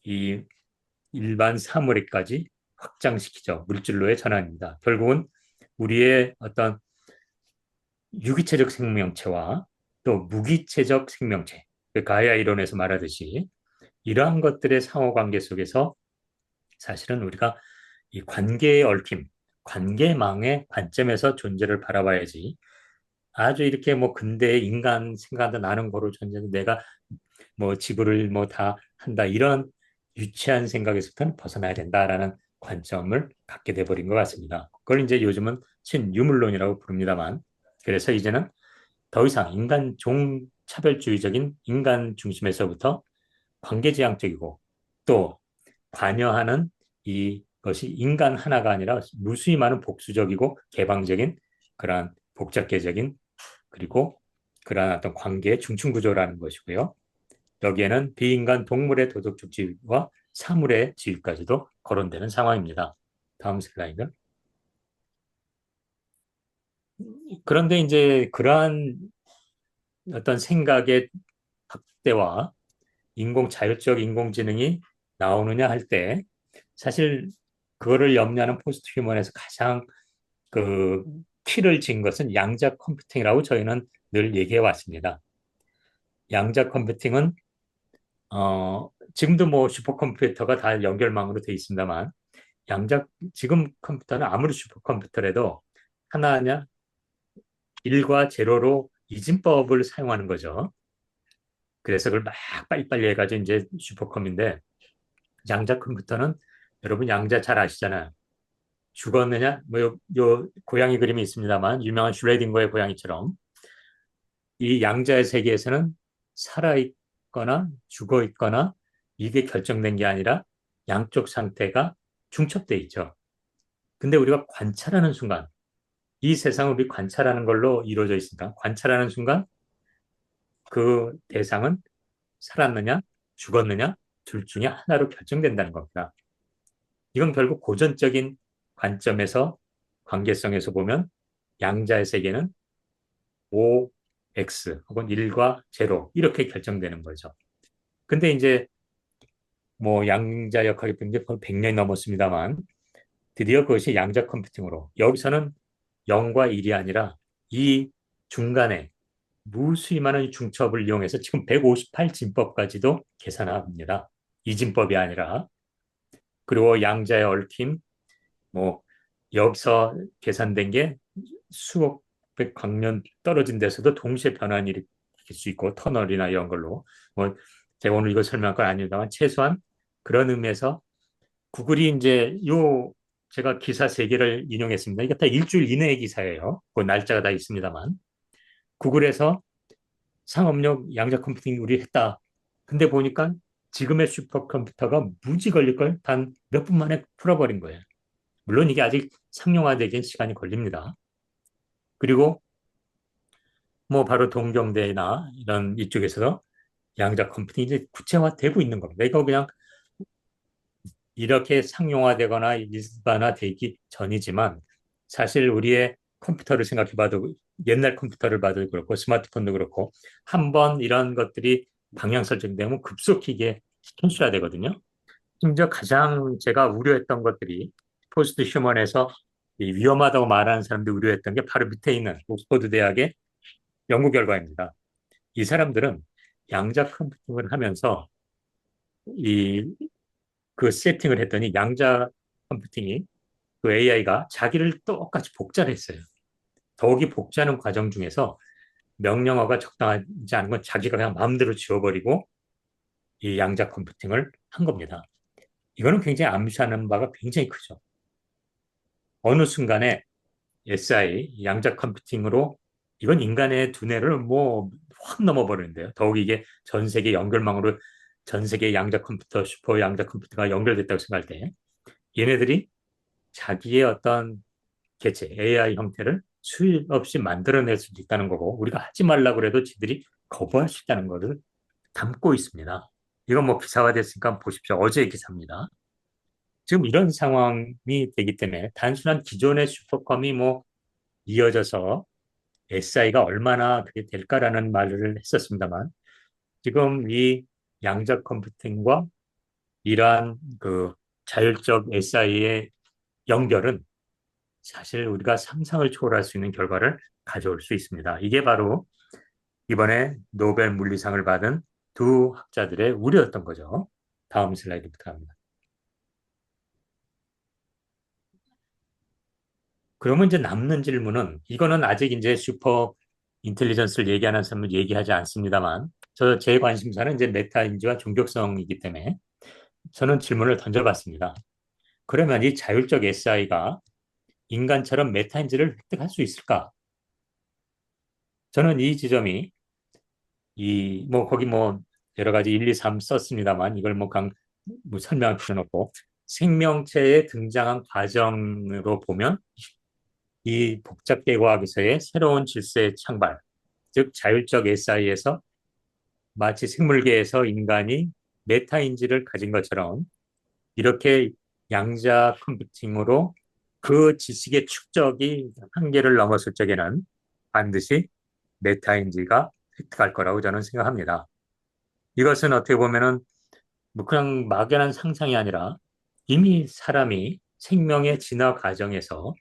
이 일반 사물에까지 확장시키죠. 물질로의 전환입니다. 결국은 우리의 어떤 유기체적 생명체와 또 무기체적 생명체, 그 가이아 이론에서 말하듯이 이러한 것들의 상호관계 속에서 사실은 우리가 이 관계의 얽힘, 관계망의 관점에서 존재를 바라봐야지 아주 이렇게 뭐 근대의 인간 생각도 나는 거로 존재는 내가 뭐 지구를 뭐 다 한다 이런 유치한 생각에서부터는 벗어나야 된다라는 관점을 갖게 돼버린 것 같습니다. 그걸 이제 요즘은 신유물론이라고 부릅니다만 그래서 이제는 더 이상 인간 종차별주의적인 인간 중심에서부터 관계지향적이고 또 관여하는 이것이 인간 하나가 아니라 무수히 많은 복수적이고 개방적인 그러한 복잡계적인 그리고 그러한 어떤 관계의 중층구조라는 것이고요. 여기에는 비인간 동물의 도덕적 지위와 사물의 지위까지도 거론되는 상황입니다. 다음 슬라이드. 그런데 이제 그러한 어떤 생각의 확대와 자율적 인공지능이 나오느냐 할 때 사실 그거를 염려하는 포스트 휴먼에서 가장 그 키를 진 것은 양자 컴퓨팅이라고 저희는 늘 얘기해 왔습니다. 양자 컴퓨팅은 지금도 뭐 슈퍼컴퓨터가 다 연결망으로 되어 있습니다만 지금 컴퓨터는 아무리 슈퍼컴퓨터라도 하나냐 1과 제로로 이진법을 사용하는 거죠. 그래서 그걸 막 빨리빨리 해가지고 이제 슈퍼컴인데 양자 컴퓨터는 여러분 양자 잘 아시잖아요. 죽었느냐? 뭐 요 고양이 그림이 있습니다만 유명한 슈레딩거의 고양이처럼 이 양자의 세계에서는 살아있거나 죽어있거나 이게 결정된 게 아니라 양쪽 상태가 중첩돼 있죠. 근데 우리가 관찰하는 순간, 이 세상을 우리 관찰하는 걸로 이루어져 있으니까 관찰하는 순간 그 대상은 살았느냐, 죽었느냐, 둘 중에 하나로 결정된다는 겁니다. 이건 결국 고전적인 관점에서 관계성에서 보면 양자의 세계는 OX 혹은 1과 0 이렇게 결정되는 거죠. 근데 이제 뭐 양자 역학이 된 지 거의 100년이 넘었습니다만 드디어 그것이 양자 컴퓨팅으로 여기서는 0과 1이 아니라 이 중간에 무수히 많은 중첩을 이용해서 지금 158 진법까지도 계산합니다. 이 진법이 아니라 그리고 양자의 얽힘 뭐 여기서 계산된 게 수억 백 광년 떨어진 데서도 동시에 변환이 일으킬 수 있고 터널이나 이런 걸로 뭐 제가 오늘 이거 설명할 건 아닙니다만 최소한 그런 의미에서 구글이 이제 요 제가 기사 세 개를 인용했습니다. 이게 다 일주일 이내의 기사예요. 그 날짜가 다 있습니다만 구글에서 상업용 양자 컴퓨팅 우리 했다. 근데 보니까 지금의 슈퍼컴퓨터가 무지 걸릴 걸 단 몇 분 만에 풀어버린 거예요. 물론 이게 아직 상용화되기엔 시간이 걸립니다. 그리고 뭐 바로 동경대나 이런 이쪽에서 양자 컴퓨팅이 이제 구체화되고 있는 겁니다. 이거 그냥 이렇게 상용화되거나 일반화되기 전이지만 사실 우리의 컴퓨터를 생각해봐도 옛날 컴퓨터를 봐도 그렇고 스마트폰도 그렇고 한번 이런 것들이 방향 설정되면 급속히 이게 현실화되거든요. 심지어 가장 제가 우려했던 것들이 포스트 휴먼에서 이 위험하다고 말하는 사람들이 우려했던 게 바로 밑에 있는 옥스퍼드 대학의 연구 결과입니다. 이 사람들은 양자 컴퓨팅을 하면서 이 그 세팅을 했더니 양자 컴퓨팅이 그 AI가 자기를 똑같이 복제를 했어요. 더욱이 복제하는 과정 중에서 명령어가 적당하지 않은 건 자기가 그냥 마음대로 지워버리고 이 양자 컴퓨팅을 한 겁니다. 이거는 굉장히 암시하는 바가 굉장히 크죠. 어느 순간에 SI, 양자 컴퓨팅으로 이건 인간의 두뇌를 뭐 확 넘어버리는데요. 더욱 이게 전 세계 연결망으로 전 세계 양자 컴퓨터, 슈퍼 양자 컴퓨터가 연결됐다고 생각할 때 얘네들이 자기의 어떤 개체, AI 형태를 수일 없이 만들어낼 수도 있다는 거고 우리가 하지 말라고 해도 지들이 거부할 수 있다는 것을 담고 있습니다. 이건 뭐 기사화됐으니까 보십시오. 어제의 기사입니다. 지금 이런 상황이 되기 때문에 단순한 기존의 슈퍼컴이 뭐 이어져서 SI가 얼마나 그게 될까라는 말을 했었습니다만 지금 이 양자 컴퓨팅과 이러한 그 자율적 SI의 연결은 사실 우리가 상상을 초월할 수 있는 결과를 가져올 수 있습니다. 이게 바로 이번에 노벨 물리상을 받은 두 학자들의 우려였던 거죠. 다음 슬라이드부터 합니다. 그러면 이제 남는 질문은 이거는 아직 이제 슈퍼 인텔리전스를 얘기하는 사람은 얘기하지 않습니다만 제 관심사는 이제 메타인지와 종교성이기 때문에 저는 질문을 던져봤습니다. 그러면 이 자율적 SI가 인간처럼 메타인지를 획득할 수 있을까? 저는 이 지점이 이 뭐 거기 뭐 여러 가지 1, 2, 3 썼습니다만 이걸 뭐 설명할 필요는 없고 생명체의 등장한 과정으로 보면 이 복잡계 과학에서의 새로운 질서의 창발, 즉 자율적 SI에서 마치 생물계에서 인간이 메타인지를 가진 것처럼 이렇게 양자 컴퓨팅으로 그 지식의 축적이 한계를 넘었을 적에는 반드시 메타인지가 획득할 거라고 저는 생각합니다. 이것은 어떻게 보면은 뭐 그냥 막연한 상상이 아니라 이미 사람이 생명의 진화 과정에서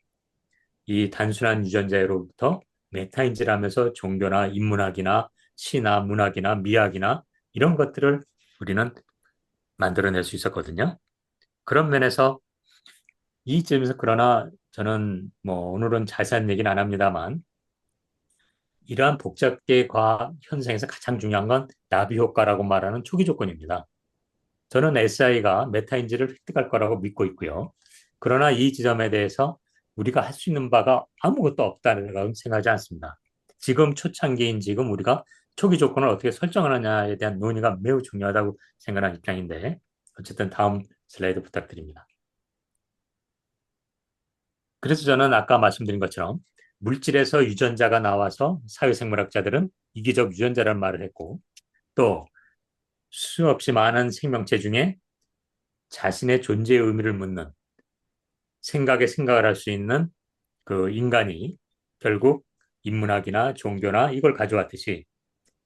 이 단순한 유전자로부터 메타인지라면서 종교나 인문학이나 시나 문학이나 미학이나 이런 것들을 우리는 만들어낼 수 있었거든요. 그런 면에서 이 점에서 그러나 저는 뭐 오늘은 자세한 얘기는 안 합니다만 이러한 복잡계 과학 현상에서 가장 중요한 건 나비 효과라고 말하는 초기 조건입니다. 저는 SI가 메타인지를 획득할 거라고 믿고 있고요. 그러나 이 지점에 대해서 우리가 할 수 있는 바가 아무것도 없다는 생각하지 않습니다. 지금 초창기인 지금 우리가 초기 조건을 어떻게 설정하느냐에 대한 논의가 매우 중요하다고 생각하는 입장인데 어쨌든 다음 슬라이드 부탁드립니다. 그래서 저는 아까 말씀드린 것처럼 물질에서 유전자가 나와서 사회생물학자들은 이기적 유전자라는 말을 했고 또 수없이 많은 생명체 중에 자신의 존재의 의미를 묻는 생각을 할 수 있는 그 인간이 결국 인문학이나 종교나 이걸 가져왔듯이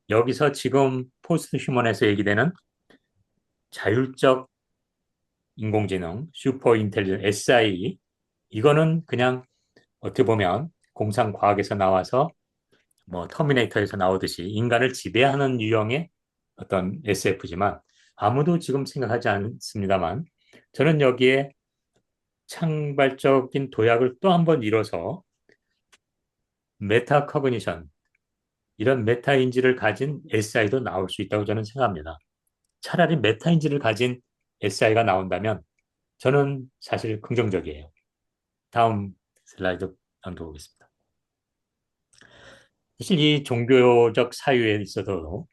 여기서 지금 포스트 휴먼에서 얘기되는 자율적 인공지능, 슈퍼 인텔리전, SI 이거는 그냥 어떻게 보면 공상과학에서 나와서 뭐 터미네이터에서 나오듯이 인간을 지배하는 유형의 어떤 SF지만 아무도 지금 생각하지 않습니다만 저는 여기에 창발적인 도약을 또 한 번 이뤄서 메타 커그니션 이런 메타인지를 가진 SI도 나올 수 있다고 저는 생각합니다. 차라리 메타인지를 가진 SI가 나온다면 저는 사실 긍정적이에요. 다음 슬라이드 넘겨보겠습니다. 사실 이 종교적 사유에 있어서도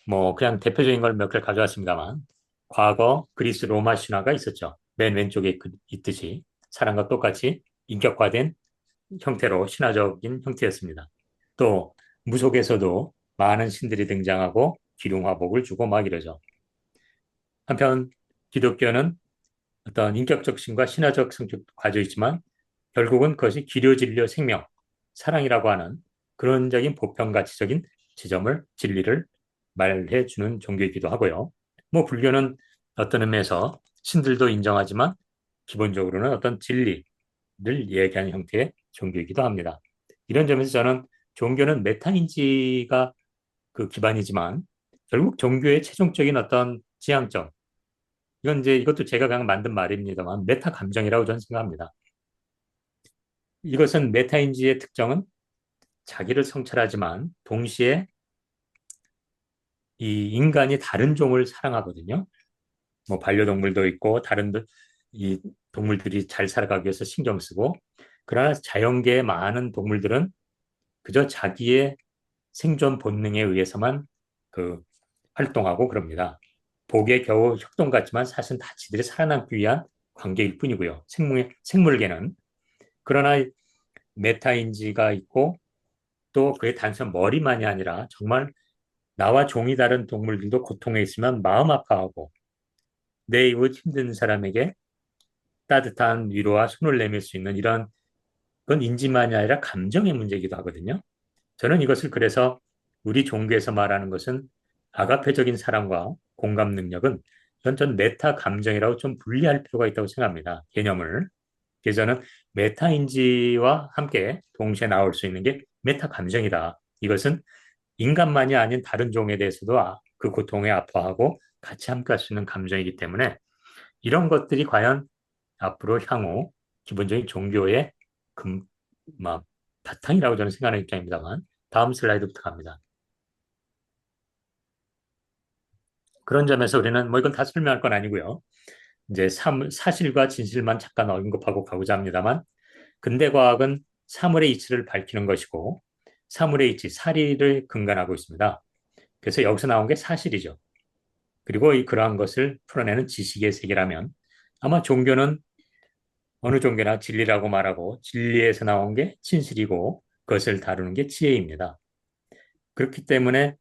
뭐 그냥 대표적인 걸 몇 개를 가져왔습니다만 과거 그리스 로마 신화가 있었죠. 맨 왼쪽에 있듯이 사람과 똑같이 인격화된 형태로 신화적인 형태였습니다. 또 무속에서도 많은 신들이 등장하고 기륭화복을 주고 막 이러죠. 한편 기독교는 어떤 인격적 신과 신화적 성격도 가지고 있지만 결국은 그것이 기료 진료 생명 사랑이라고 하는 근원적인 보편가치적인 지점을 진리를 말해 주는 종교이기도 하고요. 뭐 불교는 어떤 의미에서 신들도 인정하지만 기본적으로는 어떤 진리를 얘기하는 형태의 종교이기도 합니다. 이런 점에서 저는 종교는 메타인지가 그 기반이지만 결국 종교의 최종적인 어떤 지향점 이건 이제 이것도 제가 그냥 만든 말입니다만 메타 감정이라고 저는 생각합니다. 이것은 메타인지의 특징은 자기를 성찰하지만 동시에 이 인간이 다른 종을 사랑하거든요. 뭐 반려동물도 있고 다른 이 동물들이 잘 살아가기 위해서 신경 쓰고 그러나 자연계의 많은 동물들은 그저 자기의 생존 본능에 의해서만 그 활동하고 그럽니다. 보기에 겨우 협동 같지만 사실은 다 지들이 살아남기 위한 관계일 뿐이고요. 생물계는 그러나 메타인지가 있고 또 그게 단순한 머리만이 아니라 정말 나와 종이 다른 동물들도 고통에 있으면 마음 아파하고 내 이웃 힘든 사람에게 따뜻한 위로와 손을 내밀 수 있는 이런 건 인지만이 아니라 감정의 문제이기도 하거든요. 저는 이것을 그래서 우리 종교에서 말하는 것은 아가페적인 사랑과 공감 능력은 이건 전 메타 감정이라고 좀 분리할 필요가 있다고 생각합니다. 개념을. 그래서 저는 메타인지와 함께 동시에 나올 수 있는 게 메타 감정이다. 이것은 인간만이 아닌 다른 종에 대해서도 그 고통에 아파하고 같이 함께 할 수 있는 감정이기 때문에 이런 것들이 과연 앞으로 향후 기본적인 종교의 금, 막, 바탕이라고 저는 생각하는 입장입니다만 다음 슬라이드부터 갑니다. 그런 점에서 우리는 뭐 이건 다 설명할 건 아니고요. 이제 사실과 진실만 잠깐 언급하고 가고자 합니다만 근대 과학은 사물의 이치를 밝히는 것이고 사물의 이치, 사리를 근간하고 있습니다. 그래서 여기서 나온 게 사실이죠. 그리고 그러한 것을 풀어내는 지식의 세계라면 아마 종교는 어느 종교나 진리라고 말하고 진리에서 나온 게 진실이고 그것을 다루는 게 지혜입니다. 그렇기 때문에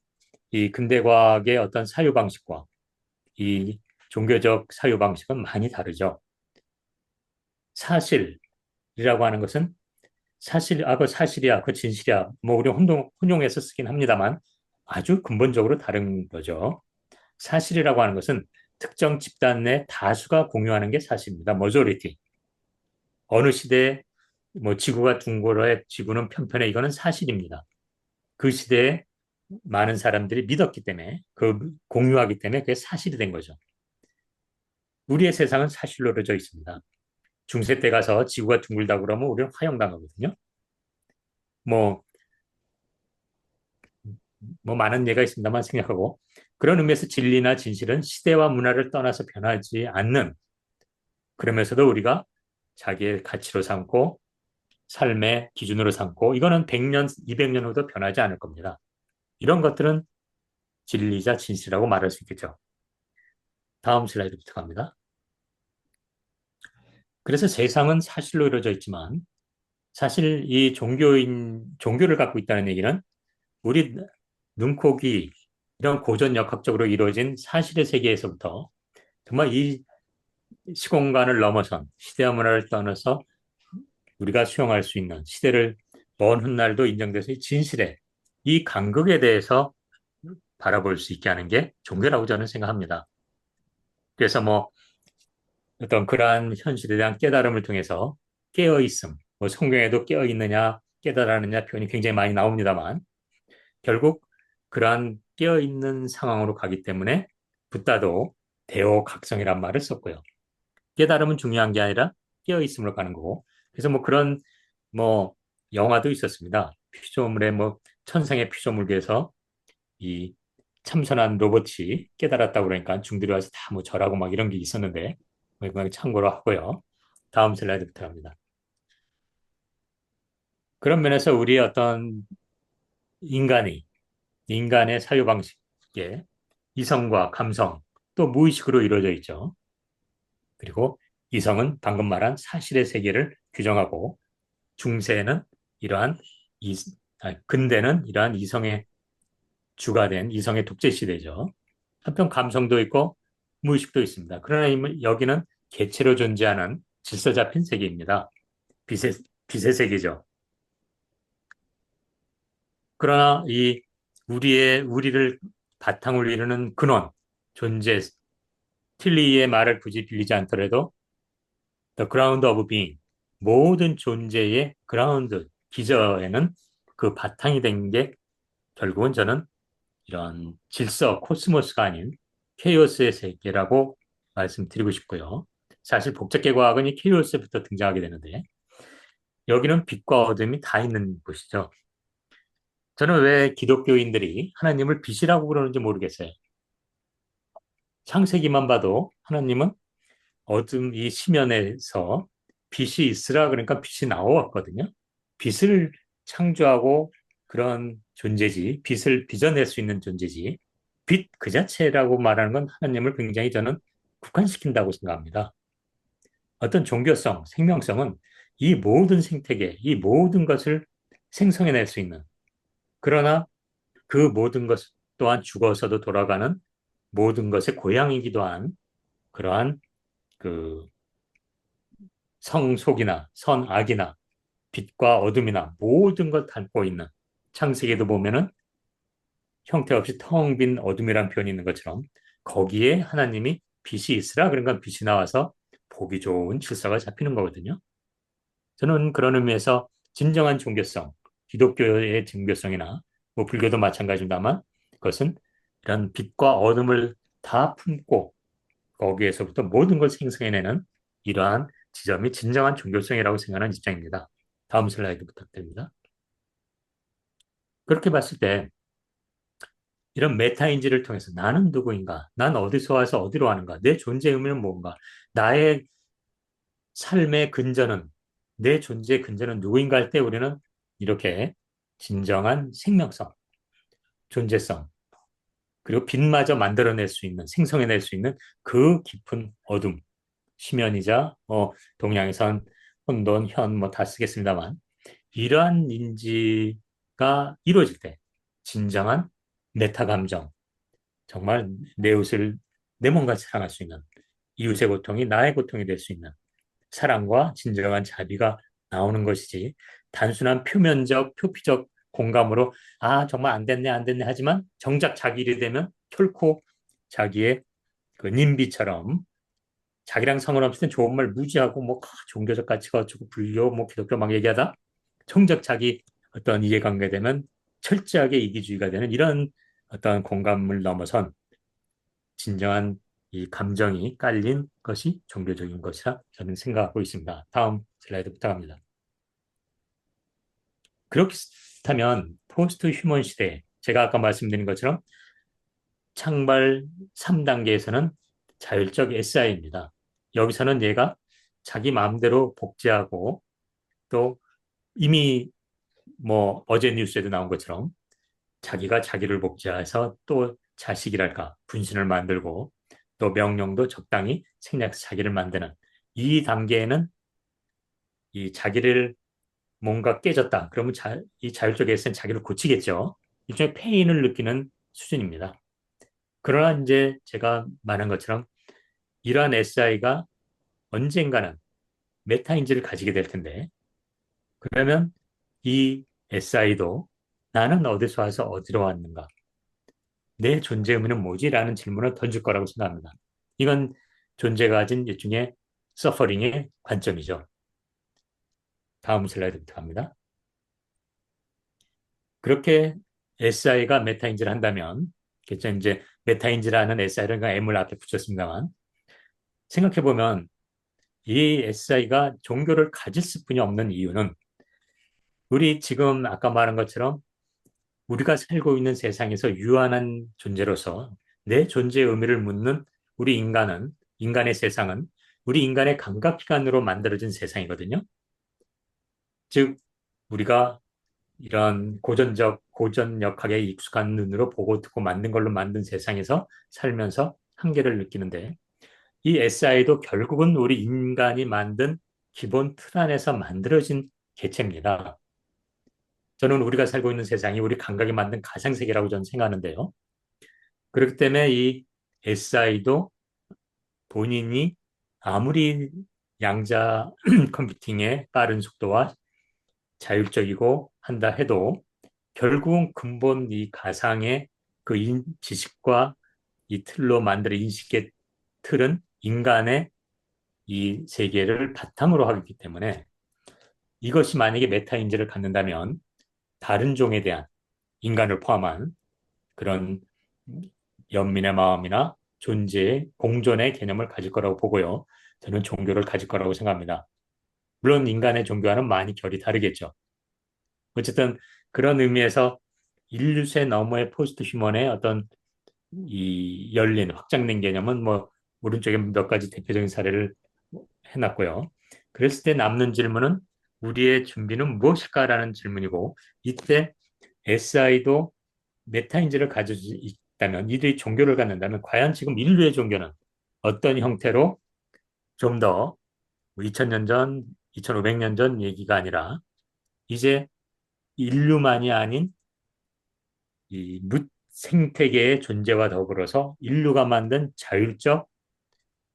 이 근대 과학의 어떤 사유 방식과 이 종교적 사유 방식은 많이 다르죠. 사실이라고 하는 것은 그 사실이야, 그 진실이야. 뭐 우리 혼용해서 쓰긴 합니다만 아주 근본적으로 다른 거죠. 사실이라고 하는 것은 특정 집단 내 다수가 공유하는 게 사실입니다. 머저리티. 어느 시대에 뭐 지구가 둥글어 지구는 편편해 이거는 사실입니다. 그 시대에 많은 사람들이 믿었기 때문에 그 공유하기 때문에 그게 사실이 된 거죠. 우리의 세상은 사실로 이루어져 있습니다. 중세 때 가서 지구가 둥글다 그러면 우리는 화형당하거든요. 뭐, 뭐 많은 예가 있습니다만 생략하고 그런 의미에서 진리나 진실은 시대와 문화를 떠나서 변하지 않는 그러면서도 우리가 자기의 가치로 삼고 삶의 기준으로 삼고 이거는 100년, 200년 후도 변하지 않을 겁니다. 이런 것들은 진리자 진실이라고 말할 수 있겠죠. 다음 슬라이드부터 갑니다. 그래서 세상은 사실로 이루어져 있지만 사실 이 종교를 갖고 있다는 얘기는 우리 눈, 코, 귀 이런 고전 역학적으로 이루어진 사실의 세계에서부터 정말 이 시공간을 넘어선 시대와 문화를 떠나서 우리가 수용할 수 있는 시대를 먼 훗날도 인정돼서 이 진실의 이 간극에 대해서 바라볼 수 있게 하는 게 종교라고 저는 생각합니다. 그래서 뭐 어떤 그러한 현실에 대한 깨달음을 통해서 깨어있음, 뭐 성경에도 깨어있느냐, 깨달았느냐 표현이 굉장히 많이 나옵니다만 결국 그러한 깨어있는 상황으로 가기 때문에 붓다도 대오각성이란 말을 썼고요. 깨달음은 중요한 게 아니라 깨어있음으로 가는 거고. 그래서 뭐 그런 뭐 영화도 있었습니다. 피조물의 뭐 천상의 피조물계에서 이 참선한 로봇이 깨달았다고 그러니까 중들이 와서 다 뭐 절하고 막 이런 게 있었는데 뭐 참고로 하고요. 다음 슬라이드부터 합니다. 그런 면에서 우리 어떤 인간이 인간의 사유 방식에 이성과 감성 또 무의식으로 이루어져 있죠. 그리고 이성은 방금 말한 사실의 세계를 규정하고 중세는 이러한 이, 근대는 이러한 이성의 주가 된 이성의 독재 시대죠. 한편 감성도 있고 무의식도 있습니다. 그러나 여기는 개체로 존재하는 질서 잡힌 세계입니다. 빛의, 빛의 세계죠. 그러나 이 우리를 바탕으로 이루는 근원, 존재, 틸리의 말을 굳이 빌리지 않더라도 the ground of being, 모든 존재의 그라운드, 기저에는 그 바탕이 된 게 결국은 저는 이런 질서, 코스모스가 아닌 케이오스의 세계라고 말씀드리고 싶고요. 사실 복잡계 과학은 이 케이오스부터 등장하게 되는데 여기는 빛과 어둠이 다 있는 곳이죠. 저는 왜 기독교인들이 하나님을 빛이라고 그러는지 모르겠어요. 창세기만 봐도 하나님은 어둠 이 시면에서 빛이 있으라 그러니까 빛이 나왔거든요. 빛을 창조하고 그런 존재지, 빛을 빚어낼 수 있는 존재지, 빛 그 자체라고 말하는 건 하나님을 굉장히 저는 국한시킨다고 생각합니다. 어떤 종교성, 생명성은 이 모든 생태계, 이 모든 것을 생성해낼 수 있는, 그러나 그 모든 것 또한 죽어서도 돌아가는 모든 것의 고향이기도 한 그러한 그 성속이나 선악이나 빛과 어둠이나 모든 걸 담고 있는 창세기도 보면은 형태 없이 텅 빈 어둠이란 표현이 있는 것처럼 거기에 하나님이 빛이 있으라 그러니까 빛이 나와서 보기 좋은 질서가 잡히는 거거든요. 저는 그런 의미에서 진정한 종교성, 기독교의 종교성이나 뭐 불교도 마찬가지입니다만 그것은 이런 빛과 어둠을 다 품고 거기에서부터 모든 걸 생성해내는 이러한 지점이 진정한 종교성이라고 생각하는 입장입니다. 다음 슬라이드 부탁드립니다. 그렇게 봤을 때 이런 메타인지를 통해서 나는 누구인가? 난 어디서 와서 어디로 가는가? 내 존재 의미는 뭔가? 나의 삶의 근저는, 내 존재의 근저는 누구인가 할 때 우리는 이렇게 진정한 생명성, 존재성, 그리고 빛마저 만들어낼 수 있는, 생성해낼 수 있는 그 깊은 어둠, 심연이자 동양에선 혼돈, 현 뭐 다 쓰겠습니다만 이러한 인지가 이루어질 때 진정한 메타 감정, 정말 내 옷을 내 몸과 사랑할 수 있는 이웃의 고통이 나의 고통이 될 수 있는 사랑과 진정한 자비가 나오는 것이지 단순한 표면적, 표피적 공감으로 아, 정말 안 됐네, 안 됐네 하지만 정작 자기 일이 되면 결코 자기의 그 님비처럼 자기랑 상관없을 땐 좋은 말 무지하고 뭐 종교적 가치가 어쩌고 불교 뭐 기독교 막 얘기하다 정작 자기 어떤 이해관계 되면 철저하게 이기주의가 되는 이런 어떤 공감을 넘어선 진정한 이 감정이 깔린 것이 종교적인 것이라 저는 생각하고 있습니다. 다음 슬라이드 부탁합니다. 그렇다면 포스트 휴먼 시대, 제가 아까 말씀드린 것처럼 창발 3단계에서는 자율적 SI입니다. 여기서는 얘가 자기 마음대로 복제하고 또 이미 뭐 어제 뉴스에도 나온 것처럼 자기가 자기를 복제해서 또 자식이랄까 분신을 만들고 또 명령도 적당히 생략해서 자기를 만드는 이 단계에는 이 자기를 뭔가 깨졌다. 그러면 이 자율적 에세이는 자기를 고치겠죠. 일종의 페인을 느끼는 수준입니다. 그러나 이제 제가 말한 것처럼 이러한 SI가 언젠가는 메타인지를 가지게 될 텐데, 그러면 이 SI도 나는 어디서 와서 어디로 왔는가? 내 존재 의미는 뭐지? 라는 질문을 던질 거라고 생각합니다. 이건 존재가 가진 일종의 서퍼링의 관점이죠. 다음 슬라이드부터 갑니다. 그렇게 SI가 메타인지를 한다면, 그죠? 이제 메타인지라는 SI를 M을 앞에 붙였습니다만, 생각해보면 이 SI가 종교를 가질 수뿐이 없는 이유는 우리 지금 아까 말한 것처럼 우리가 살고 있는 세상에서 유한한 존재로서 내 존재의 의미를 묻는 우리 인간의 세상은 우리 인간의 감각기관으로 만들어진 세상이거든요. 즉, 우리가 이런 고전역학에 익숙한 눈으로 보고 듣고 만든 걸로 만든 세상에서 살면서 한계를 느끼는데 이 SI도 결국은 우리 인간이 만든 기본 틀 안에서 만들어진 개체입니다. 저는 우리가 살고 있는 세상이 우리 감각이 만든 가상세계라고 저는 생각하는데요. 그렇기 때문에 이 SI도 본인이 아무리 양자 컴퓨팅의 빠른 속도와 자율적이고 한다 해도 결국은 근본 이 가상의 그 지식과 이 틀로 만들어 인식의 틀은 인간의 이 세계를 바탕으로 하기 때문에 이것이 만약에 메타인지를 갖는다면 다른 종에 대한 인간을 포함한 그런 연민의 마음이나 존재의 공존의 개념을 가질 거라고 보고요. 저는 종교를 가질 거라고 생각합니다. 물론 인간의 종교와는 많이 결이 다르겠죠. 어쨌든 그런 의미에서 인류세 너머의 포스트 휴먼의 어떤 이 열린 확장된 개념은 뭐 오른쪽에 몇 가지 대표적인 사례를 해놨고요. 그랬을 때 남는 질문은 우리의 준비는 무엇일까라는 질문이고 이때 SI도 메타인지를 가지고 있다면 이들이 종교를 갖는다면 과연 지금 인류의 종교는 어떤 형태로 좀 더 2000년 전, 2500년 전 얘기가 아니라 이제 인류만이 아닌 이 생태계의 존재와 더불어서 인류가 만든 자율적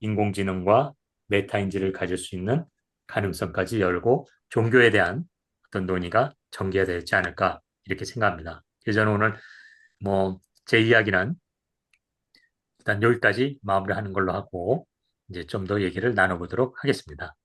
인공지능과 메타인지를 가질 수 있는 가능성까지 열고 종교에 대한 어떤 논의가 전개가 되지 않을까 이렇게 생각합니다. 그래서 저는 오늘 뭐 제 이야기는 일단 여기까지 마무리하는 걸로 하고 이제 좀 더 얘기를 나눠보도록 하겠습니다.